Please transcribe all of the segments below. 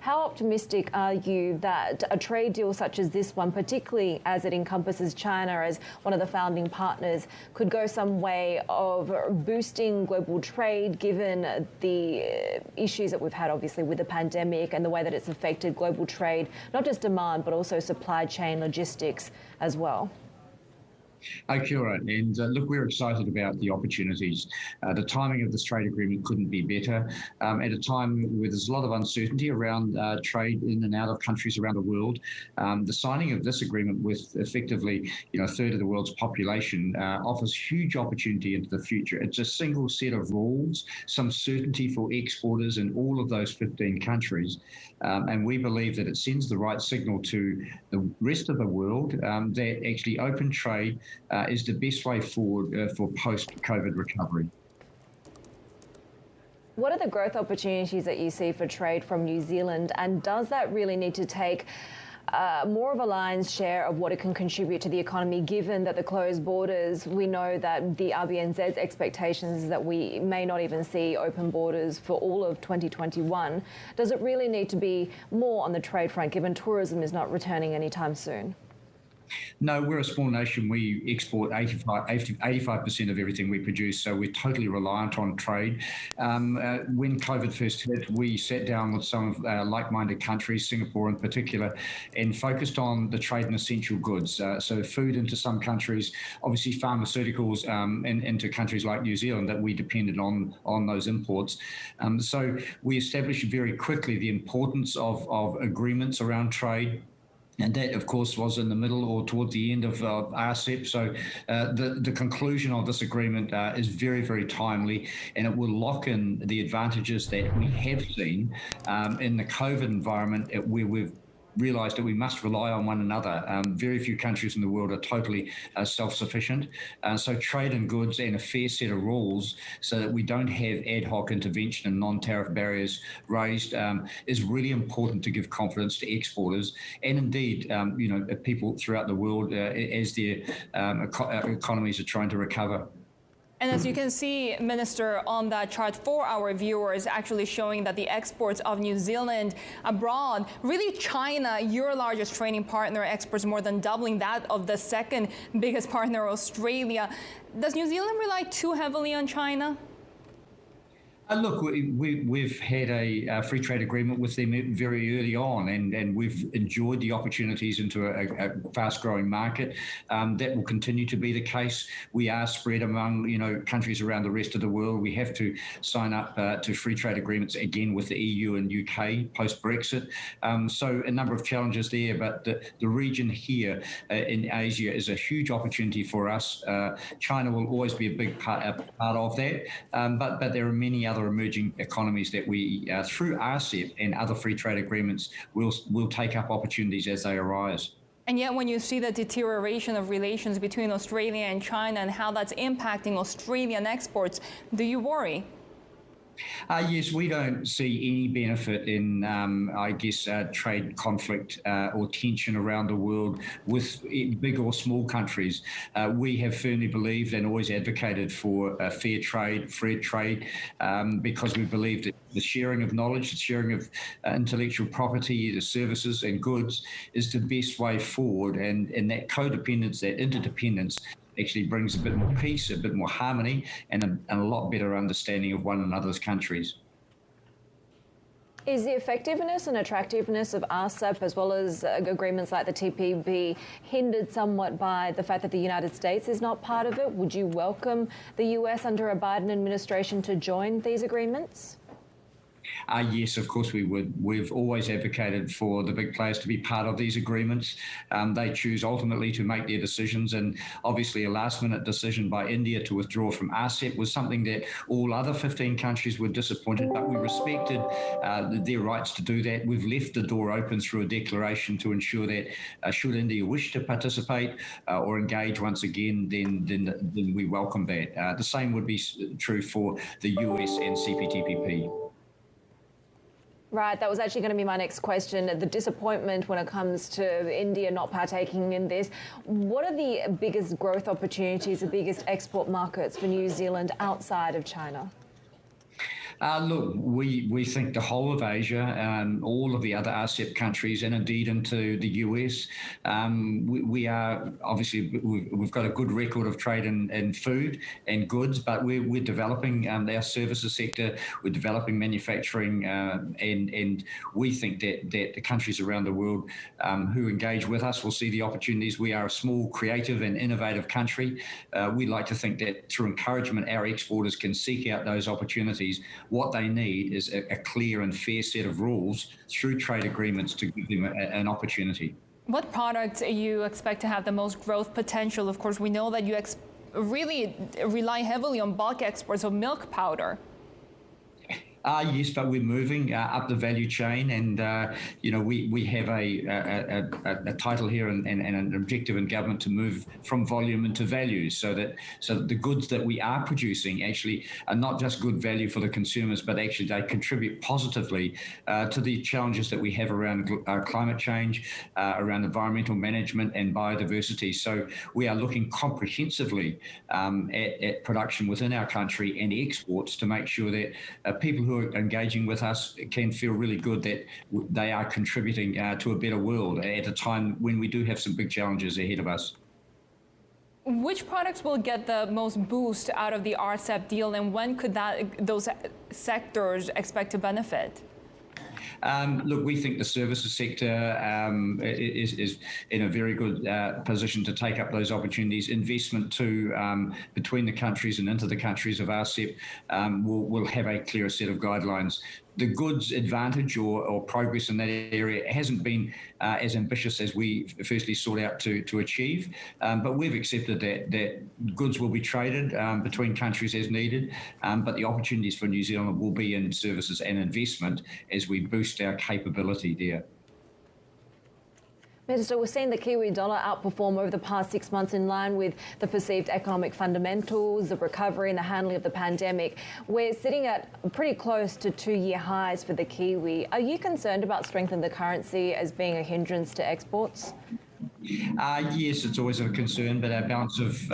How optimistic are you that a trade deal such as this one, particularly as it encompasses China as one of the founding partners, could go some way of boosting global trade, given the issues that we've had, obviously, with the pandemic and the way that it's affected global trade, not just demand, but also supply chain logistics as well? Kia ora. And look, we're excited about the opportunities. The timing of this trade agreement couldn't be better. At a time where there's a lot of uncertainty around trade in and out of countries around the world, the signing of this agreement with effectively, a third of the world's population offers huge opportunity into the future. It's a single set of rules, some certainty for exporters in all of those 15 countries. And we believe that it sends the right signal to the rest of the world that actually open trade is the best way forward for post-COVID recovery. What are the growth opportunities that you see for trade from New Zealand, and does that really need to take more of a lion's share of what it can contribute to the economy, given that the closed borders, we know that the RBNZ's expectations is that we may not even see open borders for all of 2021. Does it really need to be more on the trade front, given tourism is not returning anytime soon? No, we're a small nation. We export 85% of everything we produce, so we're totally reliant on trade. When COVID first hit, we sat down with some of like-minded countries, Singapore in particular, and focused on the trade in essential goods. So food into some countries, obviously pharmaceuticals into countries like New Zealand that we depended on those imports. So we established very quickly the importance of agreements around trade. And that, of course, was in the middle or toward the end of RCEP. So the conclusion of this agreement is very, very timely, and it will lock in the advantages that we have seen in the COVID environment where we've realised that we must rely on one another. Very few countries in the world are totally self-sufficient. So trade in goods and a fair set of rules so that we don't have ad hoc intervention and non-tariff barriers raised is really important to give confidence to exporters and indeed, people throughout the world as their economies are trying to recover. And as you can see, Minister, on that chart for our viewers, actually showing that the exports of New Zealand abroad, really China, your largest trading partner, exports more than doubling that of the second biggest partner, Australia. Does New Zealand rely too heavily on China? Look, we've had a free trade agreement with them very early on, and we've enjoyed the opportunities into a fast-growing market. That will continue to be the case. We are spread among, countries around the rest of the world. We have to sign up to free trade agreements again with the EU and UK post-Brexit. So a number of challenges there, but the region here in Asia is a huge opportunity for us. China will always be a big part of that, but there are many other emerging economies that we, through RCEP and other free trade agreements, will take up opportunities as they arise. And yet when you see the deterioration of relations between Australia and China and how that's impacting Australian exports, do you worry? Yes, we don't see any benefit in, trade conflict or tension around the world with big or small countries. We have firmly believed and always advocated for fair trade, because we believe that the sharing of knowledge, the sharing of intellectual property, the services and goods is the best way forward. And that codependence, that interdependence, actually brings a bit more peace, a bit more harmony, and a lot better understanding of one another's countries. Is the effectiveness and attractiveness of RCEP, as well as agreements like the TPP, hindered somewhat by the fact that the United States is not part of it? Would you welcome the US under a Biden administration to join these agreements? Yes, of course we would. We've always advocated for the big players to be part of these agreements. They choose ultimately to make their decisions, and obviously a last-minute decision by India to withdraw from RCEP was something that all other 15 countries were disappointed, but we respected their rights to do that. We've left the door open through a declaration to ensure that should India wish to participate or engage once again, then we welcome that. The same would be true for the US and CPTPP. Right, that was actually going to be my next question. The disappointment when it comes to India not partaking in this. What are the biggest growth opportunities, the biggest export markets for New Zealand outside of China? Look, we think the whole of Asia, all of the other RCEP countries, and indeed into the US, we are obviously we've got a good record of trade in food and goods, but we're developing our services sector, we're developing manufacturing, and we think that the countries around the world who engage with us will see the opportunities. We are a small, creative, and innovative country. We like to think that through encouragement, our exporters can seek out those opportunities. What they need is a clear and fair set of rules through trade agreements to give them an opportunity. What products you expect to have the most growth potential? Of course, we know that you really rely heavily on bulk exports of milk powder. Yes, but we're moving up the value chain, and we have a title here and an objective in government to move from volume into value, so that the goods that we are producing actually are not just good value for the consumers, but actually they contribute positively to the challenges that we have around climate change, around environmental management and biodiversity. So we are looking comprehensively at production within our country and exports to make sure that people who are engaging with us can feel really good that they are contributing to a better world at a time when we do have some big challenges ahead of us. Which products will get the most boost out of the RCEP deal, and when could those sectors expect to benefit? Look, we think the services sector is in a very good position to take up those opportunities. Investment between the countries and into the countries of RCEP will have a clearer set of guidelines. The goods advantage or progress in that area hasn't been as ambitious as we firstly sought out to achieve, but we've accepted that goods will be traded between countries as needed, but the opportunities for New Zealand will be in services and investment as we boost our capability there. Minister, we're seeing the Kiwi dollar outperform over the past 6 months in line with the perceived economic fundamentals, the recovery and the handling of the pandemic. We're sitting at pretty close to 2-year highs for the Kiwi. Are you concerned about strength in the currency as being a hindrance to exports? Yes, it's always a concern, but our balance of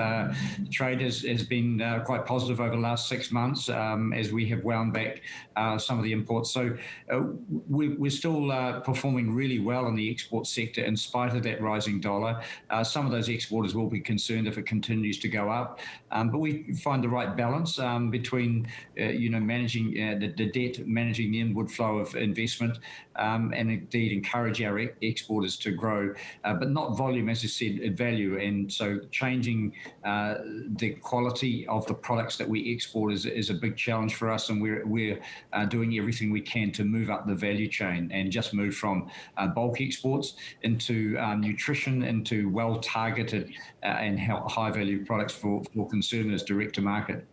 trade has been quite positive over the last 6 months as we have wound back some of the imports. So we're still performing really well in the export sector in spite of that rising dollar. Some of those exporters will be concerned if it continues to go up, but we find the right balance between managing the debt, managing the inward flow of investment, and indeed encourage our exporters to grow, but not volume, as I said, value. And so changing the quality of the products that we export is a big challenge for us, and we're doing everything we can to move up the value chain and just move from bulk exports into nutrition, into well-targeted and high-value products for consumers direct to market.